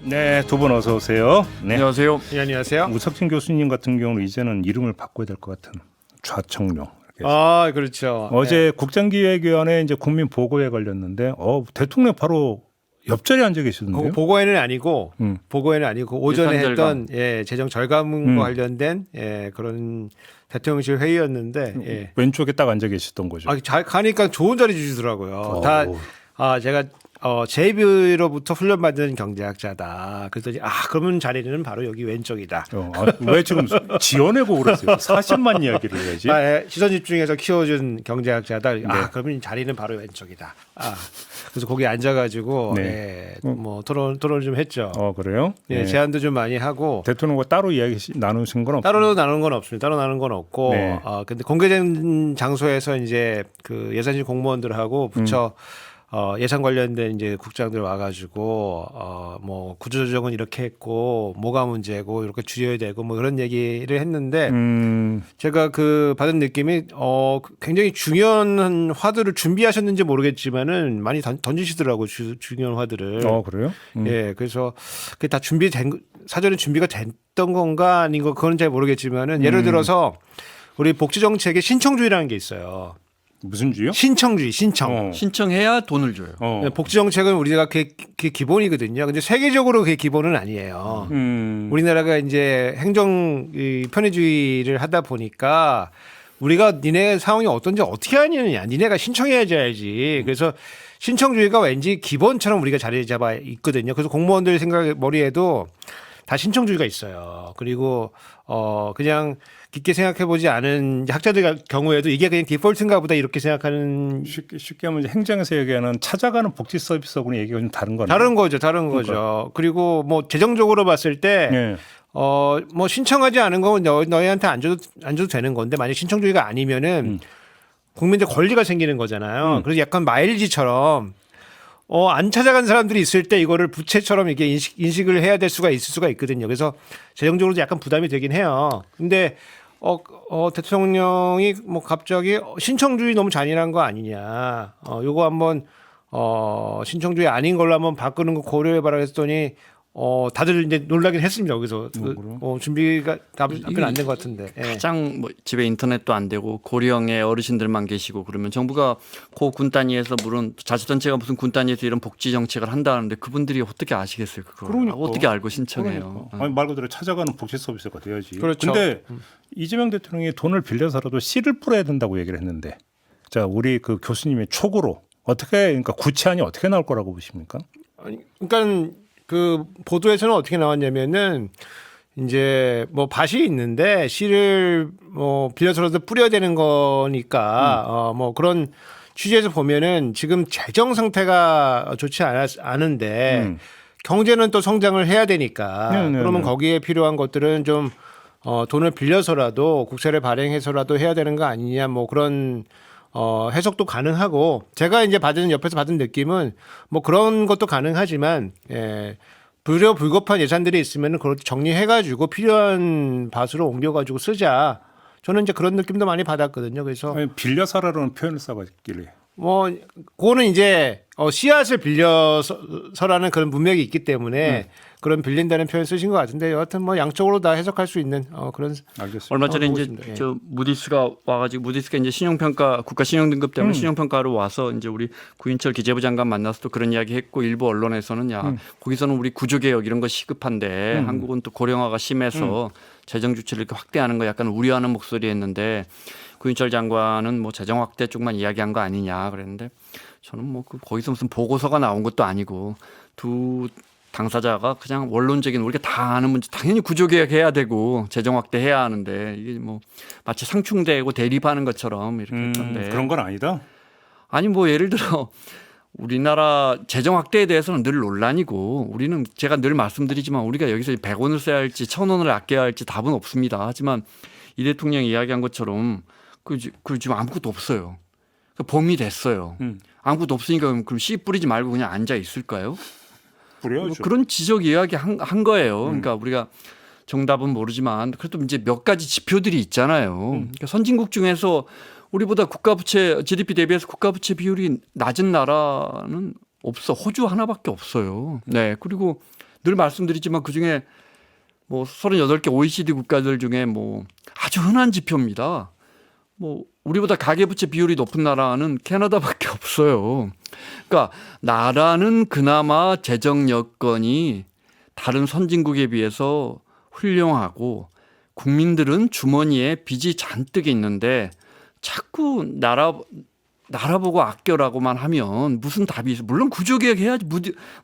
네, 두 분 어서 오세요. 네. 안녕하세요. 네, 안녕하세요. 우석진 교수님 같은 경우는 이제는 이름을 바꿔야 될 것 같은 좌청룡. 이렇게 아, 그렇죠. 어제 국정기획위원회 이제 국민 보고에 걸렸는데, 대통령 바로 옆자리에 앉아 계시던데요. 보고에는 아니고 보고에는 아니고 오전에 예산 했던 제정 절감과 관련된 그런 대통령실 회의였는데 왼쪽에 딱 앉아 계시던 거죠. 잘 가니까 좋은 자리 주시더라고요. 어우. 제가 JB로부터 훈련받은 경제학자다. 그랬더니 그러면 자리는 바로 여기 왼쪽이다. 왜 지금 지어내고 그러세요? 사실만 이야기를 해야지. 시선 집중해서 키워준 경제학자다. 그러면 자리는 바로 왼쪽이다. 그래서 거기 앉아가지고 뭐 토론을 좀 했죠. 그래요? 네. 제안도 좀 많이 하고 대통령과 따로 이야기 나누신 건 없어요? 따로 나누는 건 없습니다. 따로 나누는 건 없고, 네. 근데 공개된 장소에서 이제 그 예산실 공무원들하고 부처 예산 관련된 이제 국장들 와가지고 뭐 구조조정은 이렇게 했고 뭐가 문제고 이렇게 줄여야 되고 뭐 그런 얘기를 했는데 제가 그 받은 느낌이 굉장히 중요한 화두를 준비하셨는지 모르겠지만은 많이 던지시더라고 중요한 화두를. 그래요? 예, 그래서 그게 다 사전에 준비가 됐던 건가 아닌 거 그건 잘 모르겠지만은 예를 들어서 우리 복지 정책에 신청주의라는 게 있어요. 무슨 주요? 신청주의, 신청. 신청해야 돈을 줘요. 네, 복지 정책은 우리가 그게 기본이거든요. 근데 세계적으로 그게 기본은 아니에요. 우리나라가 이제 행정 편의주의를 하다 보니까 우리가 니네 상황이 어떤지 어떻게 아느냐. 니네가 신청해야지 알지. 그래서 신청주의가 왠지 기본처럼 우리가 자리 잡아 있거든요. 그래서 공무원들 머리에도 다 신청주의가 있어요. 그리고 그냥 깊게 생각해보지 않은 학자들 경우에도 이게 그냥 디폴트인가 보다 이렇게 생각하는 쉽게 하면 이제 행정에서 얘기하는 찾아가는 복지 서비스하고는 얘기가 좀 다른 거네요. 다른 거죠. 거죠. 그리고 뭐 재정적으로 봤을 때 뭐 신청하지 않은 건 너희한테 안 줘도 되는 건데 만약 신청주의가 아니면은 국민들 권리가 생기는 거잖아요. 그래서 약간 마일리지처럼 안 찾아간 사람들이 있을 때 이거를 부채처럼 이게 인식을 해야 될 수가 있을 수가 있거든요. 그래서 재정적으로도 약간 부담이 되긴 해요. 근데 대통령이 뭐 갑자기 신청주의 너무 잔인한 거 아니냐. 요거 한번 신청주의 아닌 걸로 한번 바꾸는 거 고려해봐라 했더니 다들 이제 놀라긴 했습니다. 여기서 준비가 답변 안 된 것 같은데. 가장 뭐 집에 인터넷도 안 되고 고령의 어르신들만 계시고 그러면 정부가 군 단위에서 물론 자치단체가 무슨 군 단위에서 이런 복지 정책을 한다는데 그분들이 어떻게 아시겠어요? 그걸 그러니까. 어떻게 알고 신청해요? 아니, 말 그대로 찾아가는 복지 서비스가 돼야지. 그렇죠. 근데 이재명 대통령이 돈을 빌려서라도 씨를 뿌려야 된다고 얘기를 했는데, 자 우리 그 교수님의 촉으로 그러니까 구체안이 어떻게 나올 거라고 보십니까? 그러니까 그 보도에서는 어떻게 나왔냐면은 이제 뭐 밭이 있는데 씨를 뭐 빌려서라도 뿌려야 되는 거니까 뭐 그런 취지에서 보면은 지금 재정 상태가 좋지 않은데 경제는 또 성장을 해야 되니까 그러면 거기에 필요한 것들은 좀 돈을 빌려서라도 국세를 발행해서라도 해야 되는 거 아니냐 뭐 그런 해석도 가능하고 제가 이제 옆에서 받은 느낌은 뭐 그런 것도 가능하지만 불급한 예산들이 있으면 그걸 정리해가지고 필요한 밭으로 옮겨가지고 쓰자. 저는 이제 그런 느낌도 많이 받았거든요. 그래서 빌려서라는 표현을 써봤길래. 뭐 그거는 이제 씨앗을 빌려서라는 그런 문맥이 있기 때문에 그런 빌린다는 표현 쓰신 것 같은데 여하튼 뭐 양쪽으로 다 해석할 수 있는 그런. 알겠습니다. 얼마 전에 이제 있습니다. 저 무디스가 와가지고 무디스가 이제 신용평가 국가 신용등급 때문에 신용평가로 와서 이제 우리 구인철 기재부 장관 만나서 또 그런 이야기했고 일부 언론에서는 거기서는 우리 구조개혁 이런 거 시급한데 한국은 또 고령화가 심해서 재정 주체를 이렇게 확대하는 거 약간 우려하는 목소리였는데 구인철 장관은 뭐 재정 확대 쪽만 이야기한 거 아니냐 그랬는데 저는 뭐 거기서 무슨 보고서가 나온 것도 아니고 두 당사자가 그냥 원론적인 우리가 다 아는 문제 당연히 구조개혁해야 되고 재정 확대해야 하는데 이게 뭐 마치 상충되고 대립하는 것처럼 이렇게 했던데 그런 건 아니다. 아니 뭐 예를 들어 우리나라 재정 확대에 대해서는 늘 논란이고 우리는 제가 늘 말씀드리지만 우리가 여기서 100원을 써야 할지 1000원을 아껴야 할지 답은 없습니다. 하지만 이 대통령이 이야기한 것처럼 그 지금 아무것도 없어요. 봄이 됐어요. 아무것도 없으니까 그럼 씨 뿌리지 말고 그냥 앉아 있을까요? 뭐 그런 지적 이야기 한 거예요. 그러니까 우리가 정답은 모르지만 그래도 이제 몇 가지 지표들이 있잖아요. 그러니까 선진국 중에서 우리보다 국가부채 GDP 대비해서 국가부채 비율이 낮은 나라는 없어. 호주 하나밖에 없어요. 네. 그리고 늘 말씀드리지만 그중에 뭐 38개 OECD 국가들 중에 뭐 아주 흔한 지표입니다. 뭐 우리보다 가계부채 비율이 높은 나라는 캐나다밖에 없어요. 그러니까 나라는 그나마 재정 여건이 다른 선진국에 비해서 훌륭하고 국민들은 주머니에 빚이 잔뜩 있는데 자꾸 나라 보고 아껴라고만 하면 무슨 답이 있어? 물론 구조개혁 해야지.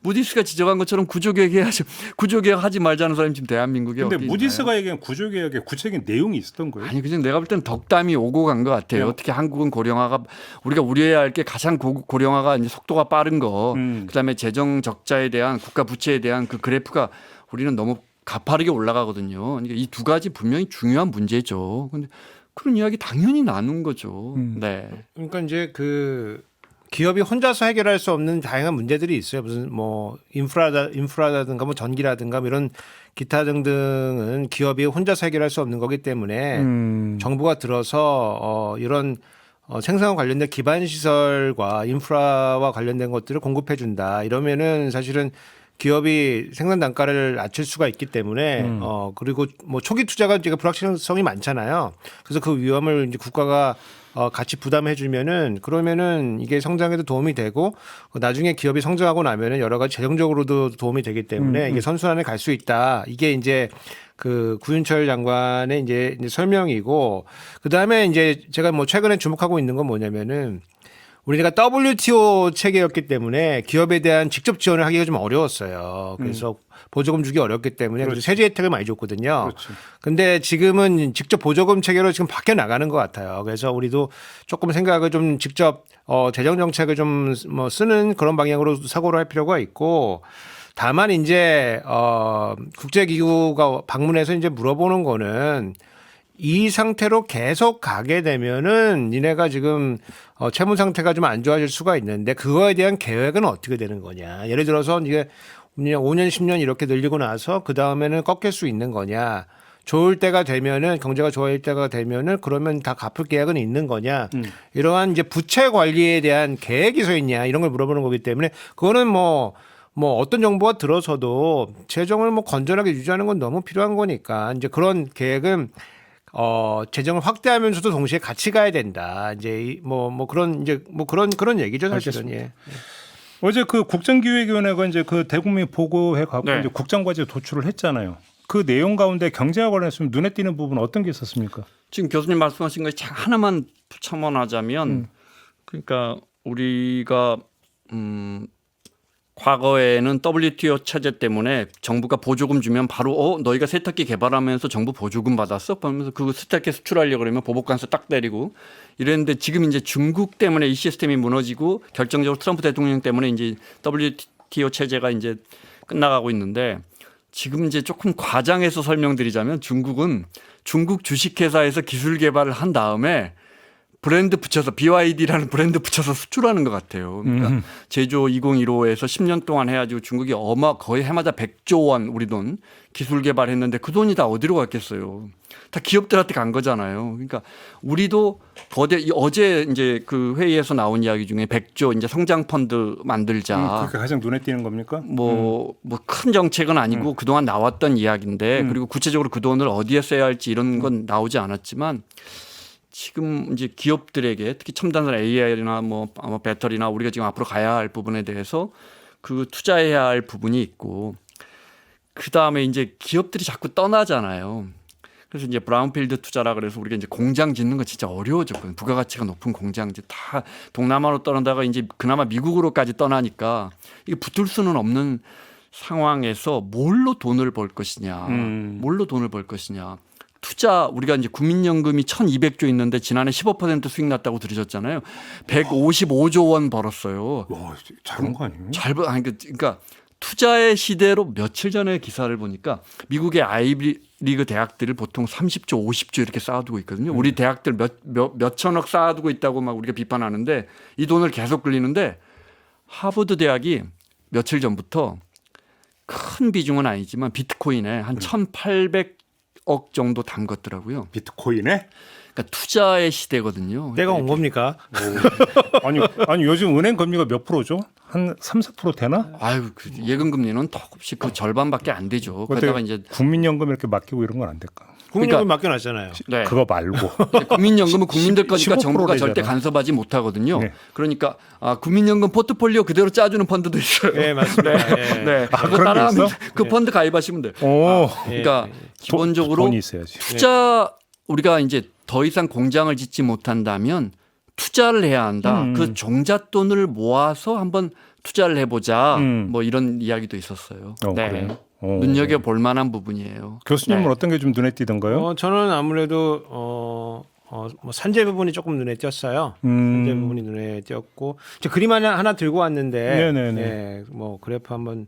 무디스가 지적한 것처럼 구조개혁 해야지. 구조개혁 하지 말자는 사람이 지금 대한민국에 근데 어디 무디스가 얘기한 구조개혁에 구체적인 내용이 있었던 거예요? 아니 그냥 내가 볼 때는 덕담이 오고 간 것 같아요. 네. 어떻게 한국은 고령화가 우리가 우려해야 할 게 가장 고령화가 이제 속도가 빠른 거. 그다음에 재정 적자에 대한 국가 부채에 대한 그 그래프가 우리는 너무 가파르게 올라가거든요. 그러니까 이 두 가지 분명히 중요한 문제죠. 근데 그런 이야기 당연히 나눈 거죠. 네. 그러니까 이제 그 기업이 혼자서 해결할 수 없는 다양한 문제들이 있어요. 무슨 뭐 인프라라든가 뭐 전기라든가 뭐 이런 기타 등등은 기업이 혼자서 해결할 수 없는 거기 때문에 정부가 들어서 이런 생산과 관련된 기반 시설과 인프라와 관련된 것들을 공급해 준다. 이러면은 사실은 기업이 생산 단가를 낮출 수가 있기 때문에 그리고 뭐 초기 투자가 이제 불확실성이 많잖아요. 그래서 그 위험을 이제 국가가 같이 부담해 주면은 그러면은 이게 성장에도 도움이 되고 나중에 기업이 성장하고 나면은 여러 가지 재정적으로도 도움이 되기 때문에 이게 선순환에 갈 수 있다. 이게 이제 그 구윤철 장관의 이제 설명이고 그다음에 이제 제가 뭐 최근에 주목하고 있는 건 뭐냐면은 우리가 WTO 체계였기 때문에 기업에 대한 직접 지원을 하기가 좀 어려웠어요. 그래서 보조금 주기 어렵기 때문에 그래서 세제 혜택을 많이 줬거든요. 그런데 지금은 직접 보조금 체계로 지금 바뀌어 나가는 것 같아요. 그래서 우리도 조금 생각을 좀 직접 재정 정책을 좀 뭐 쓰는 그런 방향으로 사고를 할 필요가 있고 다만 이제 국제기구가 방문해서 이제 물어보는 거는 이 상태로 계속 가게 되면은 니네가 지금 채무 상태가 좀 안 좋아질 수가 있는데 그거에 대한 계획은 어떻게 되는 거냐. 예를 들어서 이게 5년, 10년 이렇게 늘리고 나서 그 다음에는 꺾일 수 있는 거냐. 좋을 때가 되면은 경제가 좋아질 때가 되면은 그러면 다 갚을 계획은 있는 거냐. 이러한 이제 부채 관리에 대한 계획이 서 있냐 이런 걸 물어보는 거기 때문에 그거는 뭐 어떤 정부가 들어서도 재정을 뭐 건전하게 유지하는 건 너무 필요한 거니까 이제 그런 계획은 재정을 확대하면서도 동시에 같이 가야 된다. 이제 그런 얘기죠, 사실은. 예. 어제 그 국정기획위원회가 이제 그 대국민 보고회 갖고 네. 이제 국정과제 도출을 했잖아요. 그 내용 가운데 경제와 관련해서 눈에 띄는 부분 어떤 게 있었습니까? 지금 교수님 말씀하신 것에 하나만 첨언하자면 그러니까 우리가 과거에는 WTO 체제 때문에 정부가 보조금 주면 바로 너희가 세탁기 개발하면서 정부 보조금 받았어? 그러면서 그 세탁기 수출하려고 그러면 보복관세 딱 때리고 이랬는데 지금 이제 중국 때문에 이 시스템이 무너지고 결정적으로 트럼프 대통령 때문에 이제 WTO 체제가 이제 끝나가고 있는데 지금 이제 조금 과장해서 설명드리자면 중국은 중국 주식회사에서 기술 개발을 한 다음에 브랜드 붙여서 BYD라는 브랜드 붙여서 수출하는 것 같아요. 그러니까 제조 2015에서 10년 동안 해가지고 중국이 거의 해마다 100조 원 우리 돈 기술 개발했는데 그 돈이 다 어디로 갔겠어요. 다 기업들한테 간 거잖아요. 그러니까 우리도 어제 이제 그 회의에서 나온 이야기 중에 100조 이제 성장 펀드 만들자. 그게 가장 눈에 띄는 겁니까? 뭐 큰 정책은 아니고 그동안 나왔던 이야기인데 그리고 구체적으로 그 돈을 어디에 써야 할지 이런 건 나오지 않았지만 지금 이제 기업들에게 특히 첨단 AI나 뭐 아마 배터리나 우리가 지금 앞으로 가야 할 부분에 대해서 그 투자해야 할 부분이 있고 그 다음에 이제 기업들이 자꾸 떠나잖아요. 그래서 이제 브라운필드 투자라 그래서 우리가 이제 공장 짓는 거 진짜 어려워졌거든요. 부가가치가 높은 공장 이제 다 동남아로 떠나다가 이제 그나마 미국으로까지 떠나니까 이게 붙을 수는 없는 상황에서 뭘로 돈을 벌 것이냐, 뭘로 돈을 벌 것이냐. 투자 우리가 이제 국민연금이 1,200조 있는데 지난해 15% 수익 났다고 들으셨잖아요. 155조 원 벌었어요. 와, 잘한 거 아니에요? 그러니까 투자의 시대로 며칠 전에 기사를 보니까 미국의 아이비리그 대학들을 보통 30조, 50조 이렇게 쌓아두고 있거든요. 우리 대학들 몇 천억 쌓아두고 있다고 막 우리가 비판하는데 이 돈을 계속 굴리는데 하버드 대학이 며칠 전부터 큰 비중은 아니지만 비트코인에 한 1,800억 100억 정도 담궜더라고요. 비트코인에? 그러니까 투자의 시대거든요. 때가 온 겁니까? 아니 요즘 은행 금리가 몇 프로죠? 한 3, 4% 되나? 아유, 그 예금 금리는 턱없이 그 절반밖에 안 되죠. 그러다가 이제 국민연금 이렇게 맡기고 이런 건 안 될까? 국민연금 맡겨놨잖아요. 네. 그거 말고. 국민연금은 국민들 거니까 15% 정부가 절대 되잖아. 간섭하지 못하거든요. 네. 그러니까 국민연금 포트폴리오 그대로 짜주는 펀드도 있어요. 네, 맞습니다. 네. 네, 아, 그거 그런 게 따라하면 있어? 그 펀드 가입하시면 돼요. 오, 그러니까 기본적으로 돈이 있어야지. 투자 우리가 이제 더 이상 공장을 짓지 못한다면 투자를 해야 한다. 그 종잣돈을 모아서 한번 투자를 해보자. 뭐 이런 이야기도 있었어요. 네. 그래요? 눈여겨 볼 만한 부분이에요. 교수님은 네. 어떤 게 좀 눈에 띄던가요? 저는 아무래도 뭐 산재 부분이 조금 눈에 띄었어요. 산재 부분이 눈에 띄었고 저 그림 하나 들고 왔는데, 네네네. 예, 뭐 그래프 한번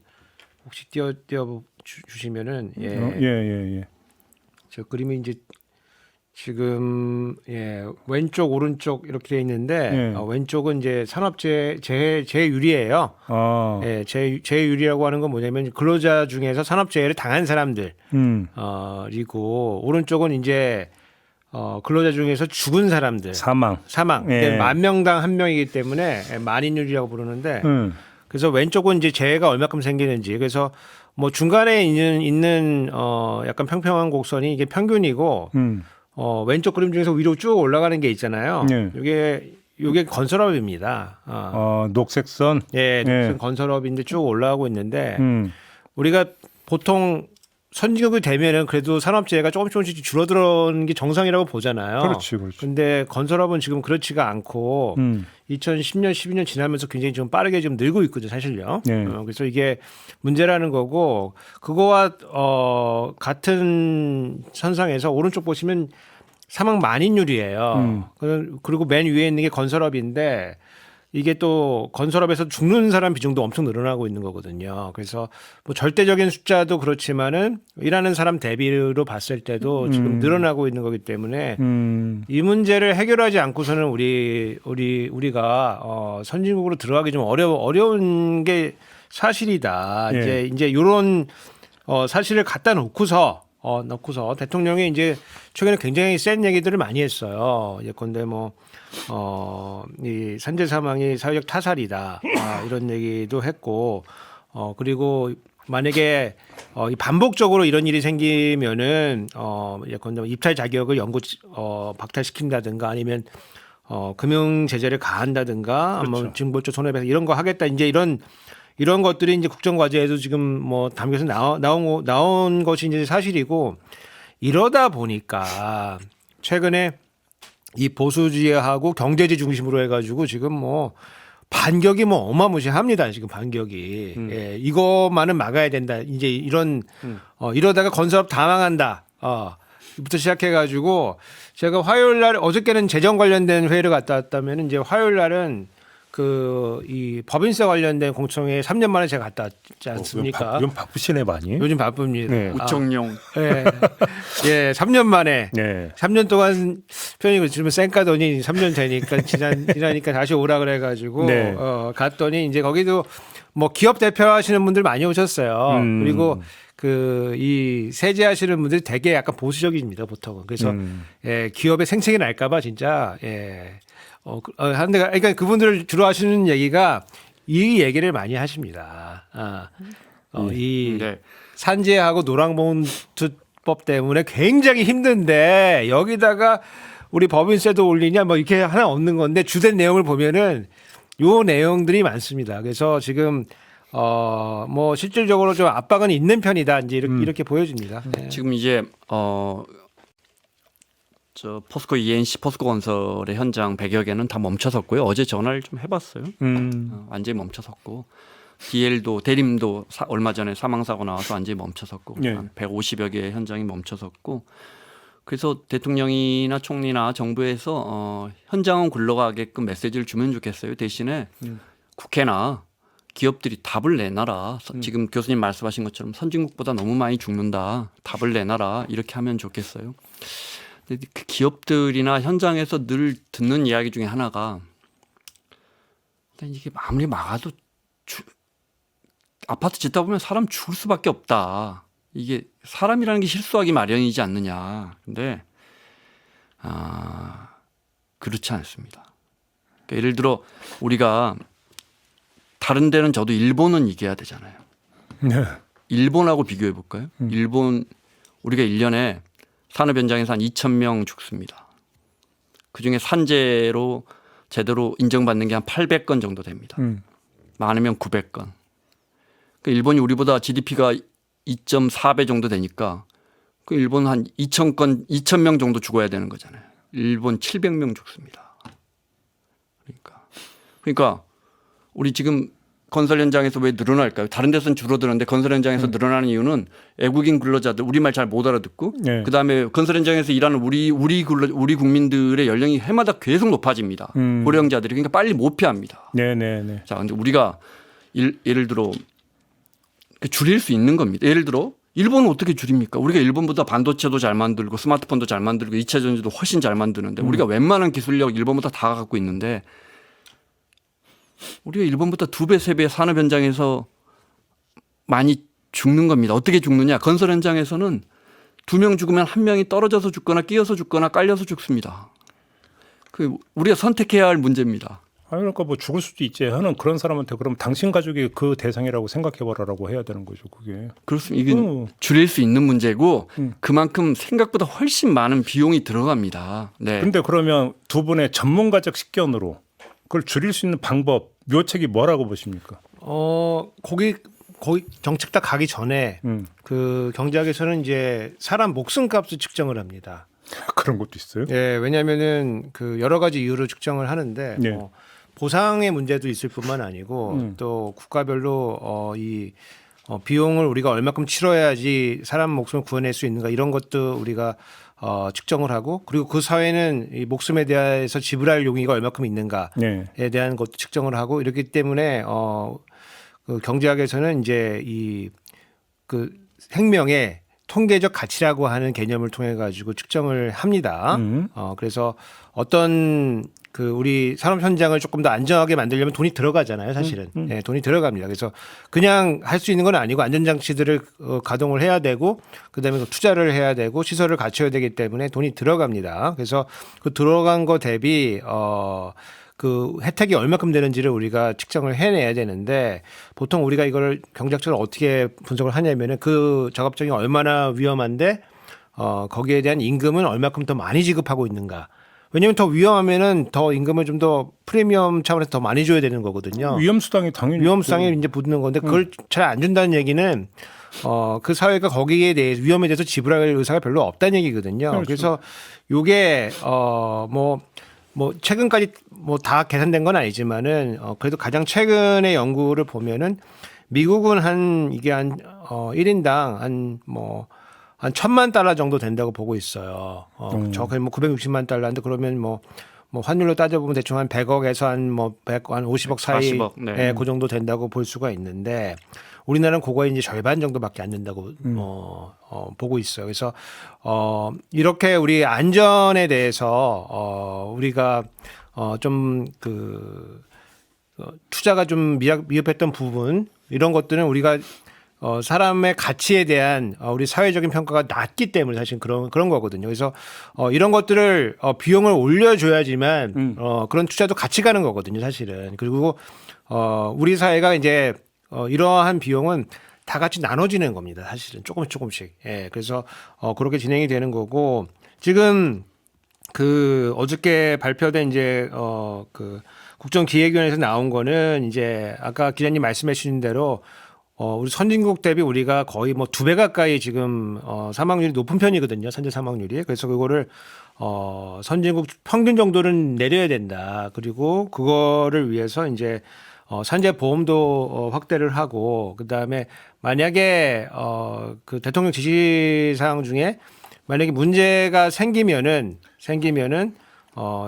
혹시 띄워 주시면은, 예. 저 그림이 이제 지금 왼쪽 오른쪽 이렇게 돼 있는데 왼쪽은 이제 산업재 재유리예요. 아, 예, 재유리라고 하는 건 뭐냐면 근로자 중에서 산업재해를 당한 사람들. 그리고 오른쪽은 이제 근로자 중에서 죽은 사람들. 사망. 예. 10,000명당 1명이기 때문에 만인율이라고 부르는데 그래서 왼쪽은 이제 재해가 얼마큼 생기는지 그래서 뭐 중간에 있는 약간 평평한 곡선이 이게 평균이고 왼쪽 그림 중에서 위로 쭉 올라가는 게 있잖아요. 이게 건설업입니다. 녹색선. 예, 예. 건설업인데 쭉 올라가고 있는데 우리가 보통 선진국이 되면은 그래도 산업재해가 조금씩 줄어드는 게 정상이라고 보잖아요. 그렇지. 근데 건설업은 지금 그렇지가 않고 2010년, 12년 지나면서 굉장히 좀 빠르게 좀 늘고 있거든요, 사실요. 네. 그래서 이게 문제라는 거고 그거와 같은 선상에서 오른쪽 보시면 사망 만인율이에요. 그리고 맨 위에 있는 게 건설업인데 이게 또 건설업에서 죽는 사람 비중도 엄청 늘어나고 있는 거거든요. 그래서 뭐 절대적인 숫자도 그렇지만은 일하는 사람 대비로 봤을 때도 지금 늘어나고 있는 거기 때문에 이 문제를 해결하지 않고서는 우리가 선진국으로 들어가기 좀 어려운 게 사실이다. 예. 이제 이런 사실을 갖다 놓고서 대통령이 이제 최근에 굉장히 센 얘기들을 많이 했어요. 예컨대 이 산재 사망이 사회적 타살이다. 이런 얘기도 했고, 그리고 만약에 반복적으로 이런 일이 생기면은 예컨대 입찰 자격을 박탈시킨다든가 아니면 금융 제재를 가한다든가 그렇죠. 뭐 징벌적 손해배상 이런 거 하겠다. 이제 이런 것들이 이제 국정과제에도 지금 뭐 담겨서 나온 것이 이제 사실이고 이러다 보니까 최근에 이 보수지하고 경제지 중심으로 해가지고 지금 뭐 반격이 뭐 어마무시합니다. 지금 반격이 이것만은 막아야 된다. 이제 이러다가 건설업 다 망한다. 부터 시작해가지고 제가 화요일 날 어저께는 재정 관련된 회의를 갔다 왔다면 이제 화요일 날은 이 법인세 관련된 공청회에 3년 만에 제가 갔다 왔지 않습니까? 요즘 바쁘시네 많이. 요즘 바쁩니다. 네. 우청룡. 예, 3년 만에. 네. 3년 동안 편히 지금 쌩까더니 3년 되니까 지나니까 다시 오라 그래가지고 네. 갔더니 이제 거기도 뭐 기업 대표 하시는 분들 많이 오셨어요. 그리고 이 세제하시는 분들이 되게 약간 보수적입니다 보통은. 그래서 기업의 생색이 날까봐 진짜 그러니까 그분들 주로 하시는 얘기가 이 얘기를 많이 하십니다. 이 네. 산재하고 노랑봉투법 때문에 굉장히 힘든데 여기다가 우리 법인세도 올리냐 뭐 이렇게 하나 없는 건데 주된 내용을 보면은 요 내용들이 많습니다. 그래서 지금 뭐 실질적으로 좀 압박은 있는 편이다 이제 이렇게 보여집니다. 네. 지금 이제 저 포스코 ENC 포스코 건설의 현장 100여 개는 다 멈춰섰고요. 어제 전화를 좀 해봤어요. 완전히 멈춰섰고 DL도 대림도 얼마 전에 사망 사고 나와서 완전히 멈춰섰고 네. 한 150여 개의 현장이 멈춰섰고 그래서 대통령이나 총리나 정부에서 현장은 굴러가게끔 메시지를 주면 좋겠어요. 대신에 국회나 기업들이 답을 내놔라. 지금 교수님 말씀하신 것처럼 선진국보다 너무 많이 죽는다. 답을 내놔라. 이렇게 하면 좋겠어요. 근데 그 기업들이나 현장에서 늘 듣는 이야기 중에 하나가 일단 이게 아무리 막아도 아파트 짓다 보면 사람 죽을 수밖에 없다. 이게 사람이라는 게 실수하기 마련이지 않느냐. 근데 그렇지 않습니다. 그러니까 예를 들어 우리가 다른 데는 저도 일본은 이겨야 되잖아요. 네. 일본하고 비교해 볼까요? 일본 우리가 1년에 산업 현장에서 한 2,000명 죽습니다. 그중에 산재로 제대로 인정받는 게 한 800건 정도 됩니다. 많으면 900건. 그러니까 일본이 우리보다 GDP가 2.4배 정도 되니까 그 일본 한 2,000명 정도 죽어야 되는 거잖아요. 일본 700명 죽습니다. 그러니까 우리 지금 건설 현장에서 왜 늘어날까요? 다른 데서는 줄어드는데 건설 현장에서 늘어나는 이유는 외국인 근로자들 우리말 잘 못 알아듣고 네. 그다음에 건설 현장에서 일하는 우리 국민들의 연령이 해마다 계속 높아집니다. 고령자들이 그러니까 빨리 모피합니다. 네네네. 자, 근데 우리가 예를 들어 줄일 수 있는 겁니다. 예를 들어 일본은 어떻게 줄입니까? 우리가 일본보다 반도체도 잘 만들고 스마트폰도 잘 만들고 2차 전지도 훨씬 잘 만드는데 우리가 웬만한 기술력 일본보다 다 갖고 있는데 우리가 일본보다 2배, 3배 산업 현장에서 많이 죽는 겁니다. 어떻게 죽느냐? 건설 현장에서는 2명 죽으면 1명이 떨어져서 죽거나 끼어서 죽거나 깔려서 죽습니다. 그 우리가 선택해야 할 문제입니다. 그러니까 뭐 죽을 수도 있지 하는 그런 사람한테 그럼 당신 가족이 그 대상이라고 생각해봐라라고 해야 되는 거죠. 그게. 그렇습니다. 이게 줄일 수 있는 문제고 그만큼 생각보다 훨씬 많은 비용이 들어갑니다. 네. 근데 그러면 두 분의 전문가적 식견으로 그걸 줄일 수 있는 방법, 묘책이 뭐라고 보십니까? 거기 정책 딱 가기 전에 그 경제학에서는 이제 사람 목숨값을 측정을 합니다. 그런 것도 있어요? 예, 왜냐하면은 그 여러 가지 이유로 측정을 하는데 네. 뭐 보상의 문제도 있을 뿐만 아니고 또 국가별로 비용을 우리가 얼마큼 치러야지 사람 목숨을 구해낼 수 있는가 이런 것도 우리가 측정을 하고 그리고 그 사회는 이 목숨에 대해서 지불할 용의가 얼마큼 있는가에 네. 대한 것도 측정을 하고 이렇기 때문에 그 경제학에서는 이제 그 생명의 통계적 가치라고 하는 개념을 통해 가지고 측정을 합니다. 그래서 어떤 그 우리 산업 현장을 조금 더 안전하게 만들려면 돈이 들어가잖아요, 사실은. 네, 돈이 들어갑니다. 그래서 그냥 할 수 있는 건 아니고 안전장치들을 가동을 해야 되고 그다음에 투자를 해야 되고 시설을 갖춰야 되기 때문에 돈이 들어갑니다. 그래서 그 들어간 거 대비 그 혜택이 얼마큼 되는지를 우리가 측정을 해내야 되는데 보통 우리가 이걸 경제학적으로 어떻게 분석을 하냐면은 그 작업장이 얼마나 위험한데 거기에 대한 임금은 얼마큼 더 많이 지급하고 있는가. 왜냐하면 더 위험하면은 더 임금을 좀 더 프리미엄 차원에서 더 많이 줘야 되는 거거든요. 위험수당이 당연히 위험수당이 이제 붙는 건데 그걸 잘 안 준다는 얘기는 그 사회가 거기에 대해 위험에 대해서 지불할 의사가 별로 없다는 얘기거든요. 그렇죠. 그래서 요게 뭐 최근까지 뭐 다 계산된 건 아니지만은 그래도 가장 최근의 연구를 보면은 미국은 한 1인당 한 1,000만 달러 정도 된다고 보고 있어요. 거의 뭐 960만 달러인데 그러면 뭐 환율로 따져보면 대충 한 100억에서 한 50억 사이 40억, 네. 그 정도 된다고 볼 수가 있는데 우리나라는 그거의 이제 절반 정도밖에 안 된다고 보고 있어요. 그래서 이렇게 우리 안전에 대해서 우리가 좀 투자가 좀 미흡했던 부분 이런 것들은 우리가 사람의 가치에 대한 우리 사회적인 평가가 낮기 때문에 사실 그런 거거든요. 그래서 이런 것들을 비용을 올려줘야지만 그런 투자도 같이 가는 거거든요, 사실은. 그리고 우리 사회가 이제 이러한 비용은 다 같이 나눠지는 겁니다, 사실은 조금씩. 예, 그래서 그렇게 진행이 되는 거고 지금 그 어저께 발표된 이제 그 국정기획위원회에서 나온 거는 이제 아까 기자님 말씀해 주신 대로 우리 선진국 대비 우리가 거의 뭐 2배 가까이 지금 사망률이 높은 편이거든요. 산재 사망률이. 그래서 그거를 선진국 평균 정도는 내려야 된다. 그리고 그거를 위해서 이제 산재 보험도 확대를 하고 그다음에 만약에 그 대통령 지시사항 중에 만약에 문제가 생기면은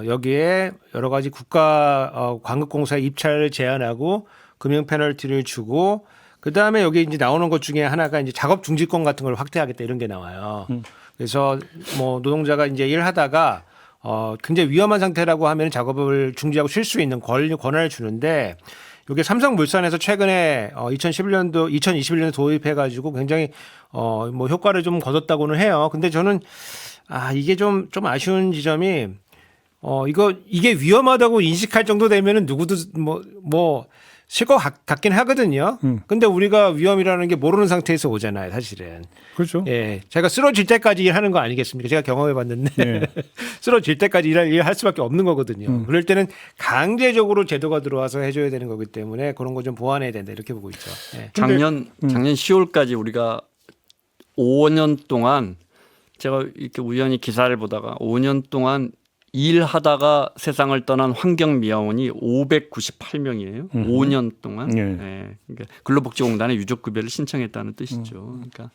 여기에 여러 가지 국가 광급공사 입찰을 제한하고 금융 페널티를 주고 그다음에 여기 이제 나오는 것 중에 하나가 이제 작업 중지권 같은 걸 확대하겠다 이런 게 나와요. 그래서 뭐 노동자가 이제 일하다가 굉장히 위험한 상태라고 하면 작업을 중지하고 쉴 수 있는 권한을 주는데 이게 삼성물산에서 최근에 2021년도 도입해가지고 굉장히 뭐 효과를 좀 거뒀다고는 해요. 근데 저는 이게 좀 아쉬운 지점이 이게 위험하다고 인식할 정도 되면은 누구도 실 것 같긴 하거든요. 근데 우리가 위험이라는 게 모르는 상태에서 오잖아요, 사실은. 그렇죠. 예. 제가 쓰러질 때까지 일하는 거 아니겠습니까? 제가 경험해 봤는데. 네. 쓰러질 때까지 일할 수밖에 없는 거거든요. 그럴 때는 강제적으로 제도가 들어와서 해줘야 되는 거기 때문에 그런 거 좀 보완해야 된다. 이렇게 보고 있죠. 예. 작년 10월까지 우리가 5년 동안 제가 이렇게 우연히 기사를 보다가 5년 동안 일하다가 세상을 떠난 환경미화원이 598명이에요. 5년 동안. 네. 네. 그러니까 근로복지공단에 유족급여를 신청했다는 뜻이죠. 그러니까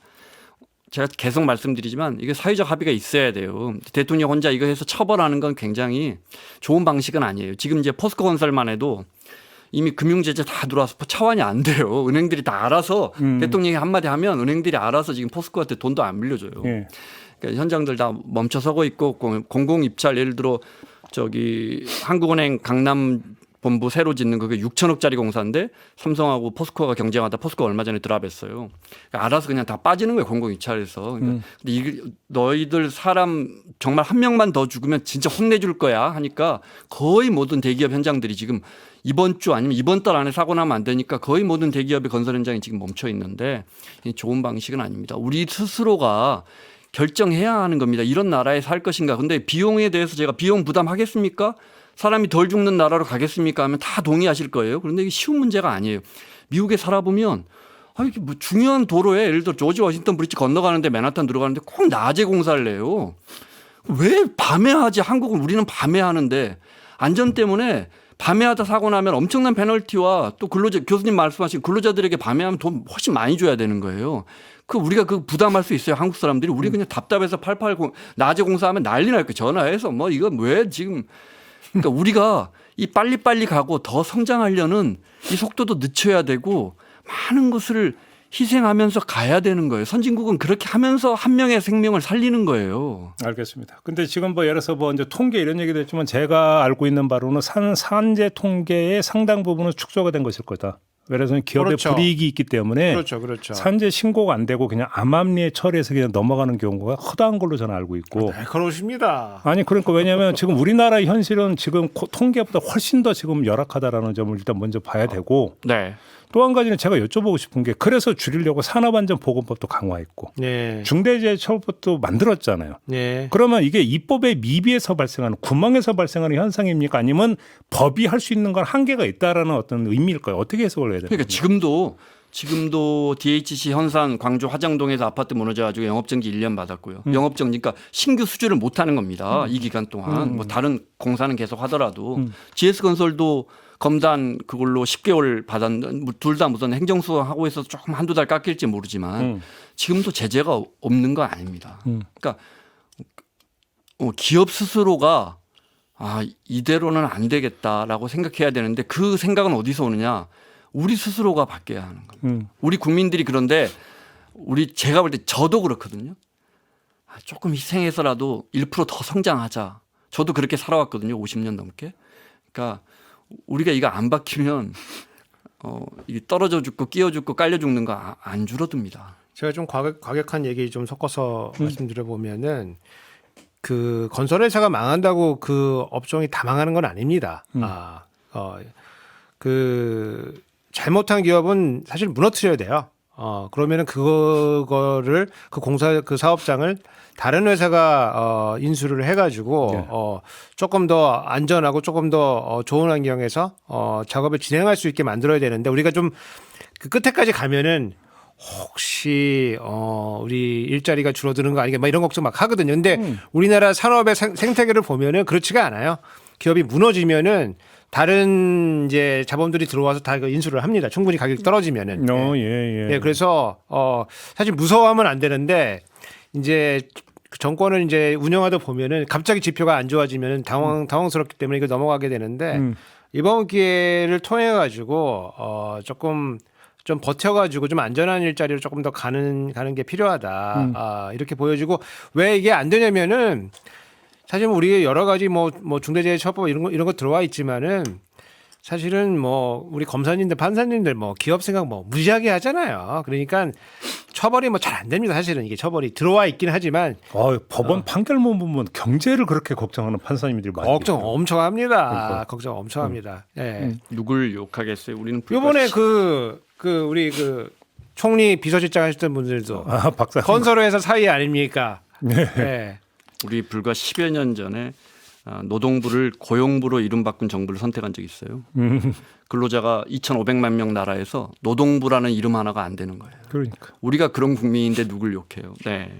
제가 계속 말씀드리지만 이게 사회적 합의가 있어야 돼요. 대통령 혼자 이거 해서 처벌하는 건 굉장히 좋은 방식은 아니에요. 지금 이제 포스코 건설만 해도 이미 금융제재 다 들어와서 차원이 안 돼요. 은행들이 다 알아서 대통령이 한마디 하면 은행들이 알아서 지금 포스코한테 돈도 안 빌려줘요. 네. 그러니까 현장들 다 멈춰서고 있고 공공 입찰 예를 들어 저기 한국은행 강남 본부 새로 짓는 그게 6천억짜리 공사인데 삼성하고 포스코가 경쟁하다 포스코가 얼마 전에 드랍했어요. 그러니까 알아서 그냥 다 빠지는 거예요. 공공 입찰에서. 그러니까 근데 이게 너희들 사람 정말 한 명만 더 죽으면 진짜 혼내줄 거야 하니까 거의 모든 대기업 현장들이 지금 이번 주 아니면 이번 달 안에 사고 나면 안 되니까 거의 모든 대기업의 건설 현장이 지금 멈춰 있는데 좋은 방식은 아닙니다. 우리 스스로가 결정해야 하는 겁니다. 이런 나라에 살 것인가. 근데 비용에 대해서 제가 비용 부담하겠습니까? 사람이 덜 죽는 나라로 가겠습니까? 하면 다 동의하실 거예요. 그런데 이게 쉬운 문제가 아니에요. 미국에 살아보면 이게 뭐 중요한 도로에 예를 들어 조지 워싱턴 브리지 건너가는데 맨하탄 들어가는데 꼭 낮에 공사를 해요. 왜 밤에 하지? 한국은 우리는 밤에 하는데 안전 때문에 밤에 하다 사고 나면 엄청난 페널티와 또 근로자 교수님 말씀하신 근로자들에게 밤에 하면 돈 훨씬 많이 줘야 되는 거예요. 우리가 부담할 수 있어요. 한국 사람들이. 우리 그냥 답답해서 880 낮에 공사하면 난리 날 거예요. 전화해서 이거 왜 지금. 그러니까 우리가 이 빨리빨리 가고 더 성장하려는 이 속도도 늦춰야 되고 많은 것을 희생하면서 가야 되는 거예요. 선진국은 그렇게 하면서 한 명의 생명을 살리는 거예요. 알겠습니다. 근데 지금 예를 들어서 이제 통계 이런 얘기도 했지만 제가 알고 있는 바로는 산재 통계의 상당 부분은 축소가 된 것일 거다. 그래서 기업의 그렇죠. 불이익이 있기 때문에 그렇죠. 산재 신고가 안 되고 그냥 암암리에 처리해서 그냥 넘어가는 경우가 허다한 걸로 저는 알고 있고. 그렇습니다. 아니 그러니까 왜냐하면 지금 우리나라의 현실은 지금 통계보다 훨씬 더 지금 열악하다라는 점을 일단 먼저 봐야 되고. 네. 또 한 가지는 제가 여쭤보고 싶은 게 그래서 줄이려고 산업안전보건법도 강화했고 네. 중대재해처벌법도 만들었잖아요. 네. 그러면 이게 입법의 미비에서 발생하는 구멍에서 발생하는 현상입니까? 아니면 법이 할 수 있는 건 한계가 있다라는 어떤 의미일까요? 어떻게 해석을 해야 됩니까? 그러니까 지금도 DHC 현산 광주 화정동에서 아파트 무너져가지고 영업정지 1년 받았고요. 영업정지 그러니까 신규 수주를 못하는 겁니다. 이 기간 동안 다른 공사는 계속 하더라도 GS건설도 검단 그걸로 10개월 받았는데 둘 다 무슨 행정수하고 해서 조금 한두 달 깎일지 모르지만 지금도 제재가 없는 건 아닙니다. 그러니까 기업 스스로가 이대로는 안 되겠다라고 생각해야 되는데 그 생각은 어디서 오느냐? 우리 스스로가 바뀌어야 하는 겁니다. 우리 국민들이 그런데 제가 볼 때 저도 그렇거든요. 조금 희생해서라도 1% 더 성장하자. 저도 그렇게 살아왔거든요. 50년 넘게. 그러니까 우리가 이거 안 바뀌면 이게 떨어져 죽고 끼어 죽고 깔려 죽는 거 안 줄어듭니다. 제가 좀 과격한 얘기 좀 섞어서 말씀드려 보면은 그 건설회사가 망한다고 그 업종이 다 망하는 건 아닙니다. 그 잘못한 기업은 사실 무너뜨려야 돼요. 그러면은 그거를 그 사업장을 다른 회사가 인수를 해가지고 네. 조금 더 안전하고 조금 더 좋은 환경에서 작업을 진행할 수 있게 만들어야 되는데 우리가 좀 그 끝에까지 가면은 혹시 우리 일자리가 줄어드는 거 아니겠 이런 걱정 막 하거든요. 근데 우리나라 산업의 생태계를 보면은 그렇지가 않아요. 기업이 무너지면은 다른 이제 자본들이 들어와서 다 인수를 합니다. 충분히 가격이 떨어지면은. 예, 그래서 사실 무서워하면 안 되는데 이제 정권을 이제 운영하다 보면은 갑자기 지표가 안 좋아지면은 당황스럽기 때문에 이거 넘어가게 되는데 이번 기회를 통해 가지고 조금 좀 버텨가지고 좀 안전한 일자리로 조금 더 가는 게 필요하다. 이렇게 보여지고 왜 이게 안 되냐면은 사실 우리 여러 가지 뭐 중대재해처벌 이런 거 들어와 있지만은 사실은 뭐 우리 검사님들 판사님들 뭐 기업 생각 뭐 무지하게 하잖아요. 그러니까 처벌이 뭐 잘 안 됩니다. 사실은 이게 처벌이 들어와 있긴 하지만 법원 판결문 보면 경제를 그렇게 걱정하는 판사님들이 많이 걱정 있어요. 엄청 합니다. 그러니까. 걱정 엄청 합니다. 예. 누굴 욕하겠어요? 우리는 요번에 그 우리 그 총리 비서실장 하셨던 분들도 박사 건설회사 사이 아닙니까? 네. 우리 불과 10여 년 전에 노동부를 고용부로 이름 바꾼 정부를 선택한 적이 있어요. 근로자가 2,500만 명 나라에서 노동부라는 이름 하나가 안 되는 거예요. 그러니까 우리가 그런 국민인데 누굴 욕해요. 네.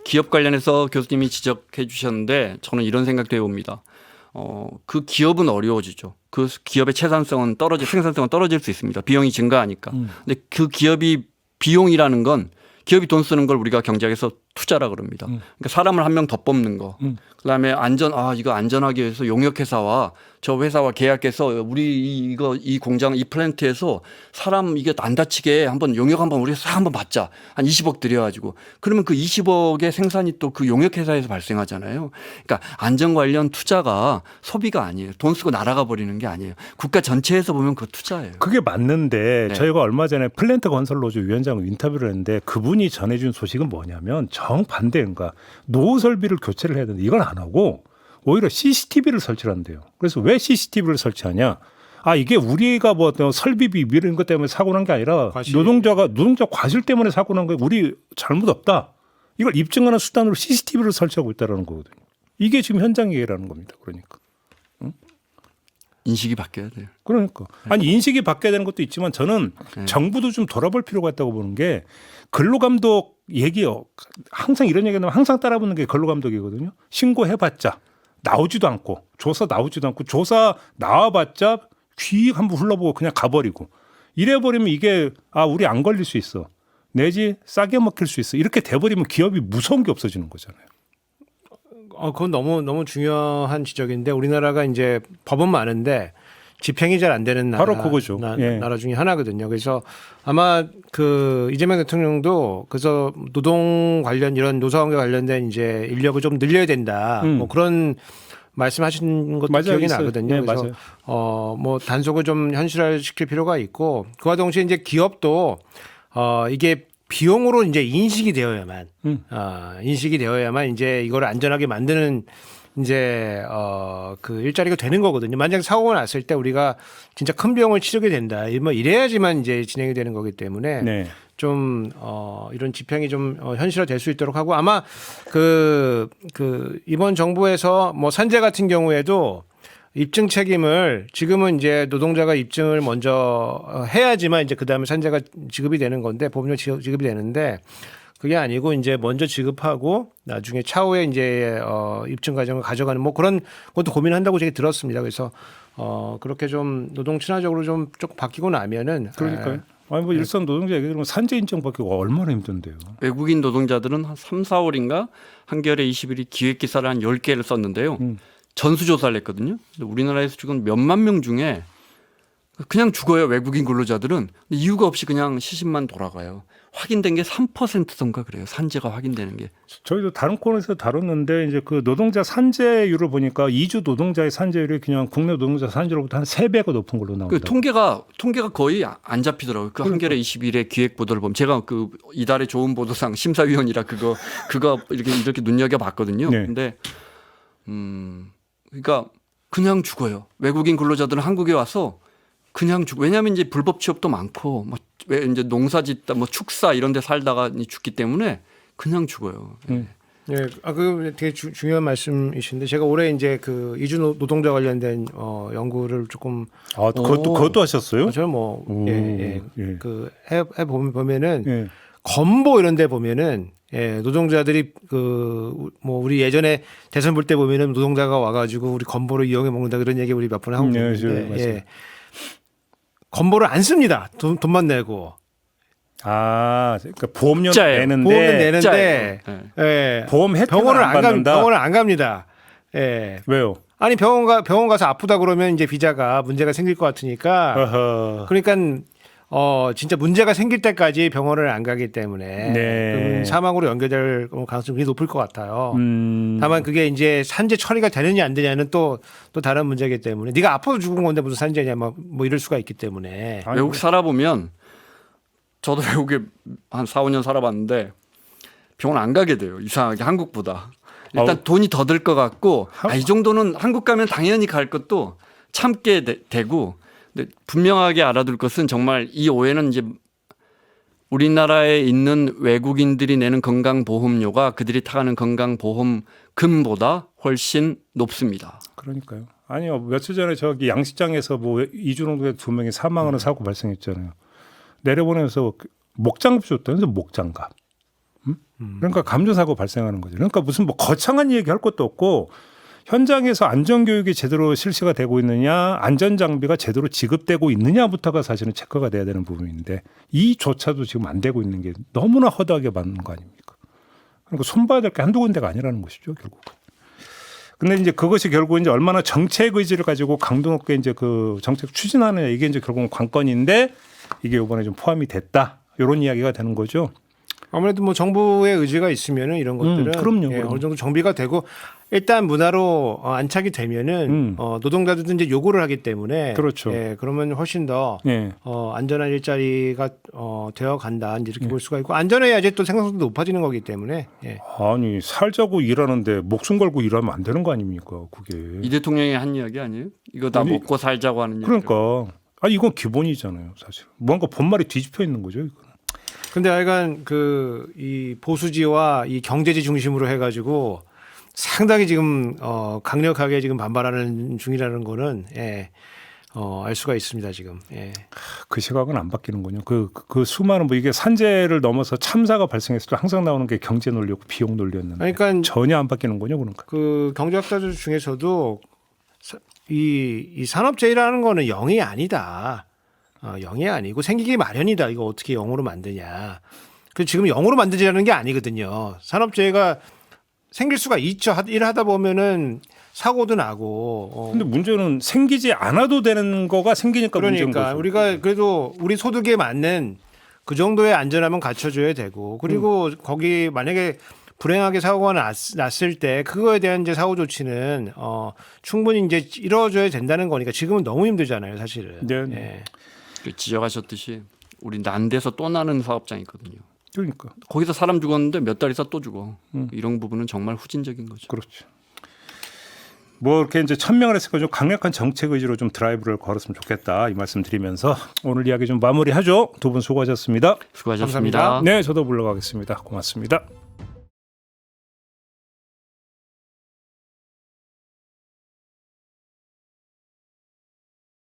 기업 관련해서 교수님이 지적해 주셨는데 저는 이런 생각도 해봅니다. 그 기업은 어려워지죠. 그 기업의 생산성은 떨어질 수 있습니다. 비용이 증가하니까. 근데 그 기업이 비용이라는 건 기업이 돈 쓰는 걸 우리가 경제학에서 투자라 그럽니다. 그러니까 사람을 한 명 더 뽑는 거. 그다음에 이거 안전하기 위해서 용역회사와 저 회사와 계약해서 우리 이 공장 이 플랜트에서 사람 이게 안 다치게 한번 용역 한번 우리 한번 받자. 한 20억 들여가지고 그러면 그 20억의 생산이 또 그 용역회사에서 발생하잖아요. 그러니까 안전 관련 투자가 소비가 아니에요. 돈 쓰고 날아가 버리는 게 아니에요. 국가 전체에서 보면 그 투자예요. 그게 맞는데 네. 저희가 얼마 전에 플랜트 건설노조 위원장 인터뷰를 했는데 그분이 전해준 소식은 뭐냐면 정반대인가 노후 설비를 교체를 해야 되는데 이건 안 하고 오히려 CCTV를 설치를 한대요. 그래서 왜 CCTV를 설치하냐? 이게 우리가 뭐 어떤 설비비 이런 것 때문에 사고 난 게 아니라 과실. 노동자 과실 때문에 사고 난 거예요. 우리 잘못 없다. 이걸 입증하는 수단으로 CCTV를 설치하고 있다는 거거든요. 이게 지금 현장 얘기라는 겁니다. 그러니까. 인식이 바뀌어야 돼요. 그러니까. 아니 인식이 바뀌어야 되는 것도 있지만 저는 정부도 좀 돌아볼 필요가 있다고 보는 게 근로감독 얘기요. 항상 이런 얘기하면 항상 따라붙는 게 근로감독이거든요. 신고해봤자 나오지도 않고 조사 나오지도 않고 조사 나와봤자 귀 한번 흘러보고 그냥 가버리고 이래버리면 이게 우리 안 걸릴 수 있어. 내지 싸게 먹힐 수 있어. 이렇게 돼버리면 기업이 무서운 게 없어지는 거잖아요. 그건 너무 중요한 지적인데 우리나라가 이제 법은 많은데 집행이 잘 안 되는 나라, 바로 그거죠. 예. 나라 중에 하나거든요. 그래서 아마 그 이재명 대통령도 그래서 노동 관련 이런 노사관계 관련된 이제 인력을 좀 늘려야 된다. 뭐 그런 말씀하신 것도 맞아요, 기억이 있어요. 나거든요. 네, 그래서 맞아요. 뭐 단속을 좀 현실화시킬 필요가 있고 그와 동시에 이제 기업도 이게 비용으로 이제 인식이 되어야만 이제 이걸 안전하게 만드는 이제 그 일자리가 되는 거거든요. 만약 사고가 났을 때 우리가 진짜 큰 비용을 치르게 된다. 뭐 이래야지만 이제 진행이 되는 거기 때문에 네. 좀 이런 집행이 좀 현실화될 수 있도록 하고 아마 그 이번 정부에서 뭐 산재 같은 경우에도 입증 책임을 지금은 이제 노동자가 입증을 먼저 해야지만 이제 그다음에 산재가 지급이 되는 건데 보험료 지급이 되는데 그게 아니고 이제 먼저 지급하고 나중에 차후에 이제 입증 과정을 가져가는 뭐 그런 것도 고민한다고 제가 들었습니다. 그래서 그렇게 좀 노동 친화적으로 좀 조금 바뀌고 나면은 그러니까요. 뭐 일선 노동자 얘기 들으면 산재 인정 받기가 얼마나 힘든데요. 외국인 노동자들은 한 3, 4월인가 한겨레 21이 기획기사를 한 10개를 썼는데요. 전수조사를 했거든요. 근데 우리나라에서 지금 몇만 명 중에 그냥 죽어요. 외국인 근로자들은. 이유가 없이 그냥 시신만 돌아가요. 확인된 게 3%던가 그래요. 산재가 확인되는 게. 저희도 다른 코너에서 다뤘는데 이제 그 노동자 산재율을 보니까 2주 노동자의 산재율이 그냥 국내 노동자 산재율보다 한 3배가 높은 걸로 나옵니다. 그 통계가 거의 안 잡히더라고요. 그 한겨레 21의 기획 보도를 보면 제가 그 이달의 좋은 보도상 심사위원이라 그거 이렇게 눈여겨 봤거든요. 네. 근데 그러니까 그냥 죽어요. 외국인 근로자들은 한국에 와서 그냥 죽고 왜냐하면 이제 불법 취업도 많고 뭐 왜 이제 농사짓다 뭐 축사 이런 데 살다가 죽기 때문에 그냥 죽어요. 예, 그 되게 중요한 말씀이신데 제가 올해 이제 그 이주 노동자 관련된 연구를 조금 그것도 하셨어요? 저는 뭐 그 해 보면은 예. 건보 이런 데 보면은 노동자들이 그 뭐 우리 예전에 대선 볼 때 보면은 노동자가 와가지고 우리 건보를 이용해 먹는다 그런 얘기 우리 몇 번 하고 있는데 건보를 안 씁니다. 돈만 내고. 그러니까 보험료 짜예요. 내는데 보험은 내는데 보험 혜택을 병원을 안 받는다. 병원을 안 갑니다. 예. 왜요? 아니 병원 가서 아프다 그러면 이제 비자가 문제가 생길 것 같으니까. 어허. 그러니까 진짜 문제가 생길 때까지 병원을 안 가기 때문에 네. 사망으로 연결될 가능성이 굉장히 높을 것 같아요. 음. 다만 그게 이제 산재 처리가 되느냐 안 되냐는 또 다른 문제이기 때문에 네가 아파서 죽은 건데 무슨 산재냐 뭐 이럴 수가 있기 때문에 아니, 외국 살아보면 저도 외국에 한 4, 5년 살아봤는데 병원 안 가게 돼요. 이상하게 한국보다. 일단 돈이 더 들 것 같고 이 정도는 한국 가면 당연히 갈 것도 참게 되고 근데 분명하게 알아둘 것은 정말 이 오해는 이제 우리나라에 있는 외국인들이 내는 건강보험료가 그들이 타가는 건강보험금보다 훨씬 높습니다. 그러니까요. 아니요. 며칠 전에 저기 양식장에서 뭐 이주노동자 2명이 사망하는 사고 발생했잖아요. 내려보내면서 목장갑 줬다면서 목장갑. 그러니까 감전사고 발생하는 거죠. 그러니까 무슨 뭐 거창한 얘기 할 것도 없고 현장에서 안전교육이 제대로 실시가 되고 있느냐, 안전장비가 제대로 지급되고 있느냐부터가 사실은 체크가 돼야 되는 부분인데 이조차도 지금 안 되고 있는 게 너무나 허다하게 맞는 거 아닙니까? 그러니까 손봐야 될 게 한두 군데가 아니라는 것이죠, 결국은. 근데 이제 그것이 결국 이제 얼마나 정책 의지를 가지고 강도 높게 이제 그 정책 추진하느냐 이게 이제 결국은 관건인데 이게 이번에 좀 포함이 됐다. 이런 이야기가 되는 거죠. 아무래도 뭐 정부의 의지가 있으면은 이런 것들은 그럼요, 예, 그럼요. 어느 정도 정비가 되고 일단 문화로 안착이 되면은 노동자들도 이제 요구를 하기 때문에 그렇죠. 예, 그러면 훨씬 더 예. 안전한 일자리가 되어 간다 이제 이렇게 볼 수가 있고 안전해야지 또 생산성도 높아지는 거기 때문에 예. 아니 살자고 일하는데 목숨 걸고 일하면 안 되는 거 아닙니까? 그게. 이 대통령이 한 이야기 아니에요? 이거 다 아니, 먹고 살자고 하는 이야기. 그러니까 아니 이건 기본이잖아요, 사실. 뭔가 본말이 뒤집혀 있는 거죠, 이거는. 근데 하여간 이 보수지와 이 경제지 중심으로 해가지고 상당히 지금 강력하게 지금 반발하는 중이라는 거는 예, 알 수가 있습니다 지금. 예. 그 시각은 안 바뀌는군요. 그 수많은 뭐 이게 산재를 넘어서 참사가 발생했을 때 항상 나오는 게 경제 논리였고 비용 논리였는데 그러니까 전혀 안 바뀌는군요, 그러니까. 그 경제학자들 중에서도 이 산업재해라는 거는 0이 아니다. 0이 아니고 생기기 마련이다. 이거 어떻게 0으로 만드냐. 그 지금 0으로 만들자는 게 아니거든요. 산업재해가 생길 수가 있죠. 일하다 보면은 사고도 나고. 근데 문제는 생기지 않아도 되는 거가 생기니까 문제인 그러니까 거죠. 우리가 그래도 우리 소득에 맞는 그 정도의 안전함은 갖춰줘야 되고 그리고 거기 만약에 불행하게 사고가 났을 때 그거에 대한 이제 사후 조치는 충분히 이제 이루어져야 된다는 거니까 지금은 너무 힘들잖아요, 사실은. 네. 예. 지적하셨듯이 우리 난데서 또 나는 사업장이 있거든요. 그러니까. 거기서 사람 죽었는데 몇 달 있어 또 죽어. 이런 부분은 정말 후진적인 거죠. 그렇죠. 뭐 이렇게 이제 천명을 했으니까 좀 강력한 정책 의지로 좀 드라이브를 걸었으면 좋겠다 이 말씀 드리면서 오늘 이야기 좀 마무리하죠. 두 분 수고하셨습니다. 수고하셨습니다. 감사합니다. 네, 저도 물러가겠습니다. 고맙습니다.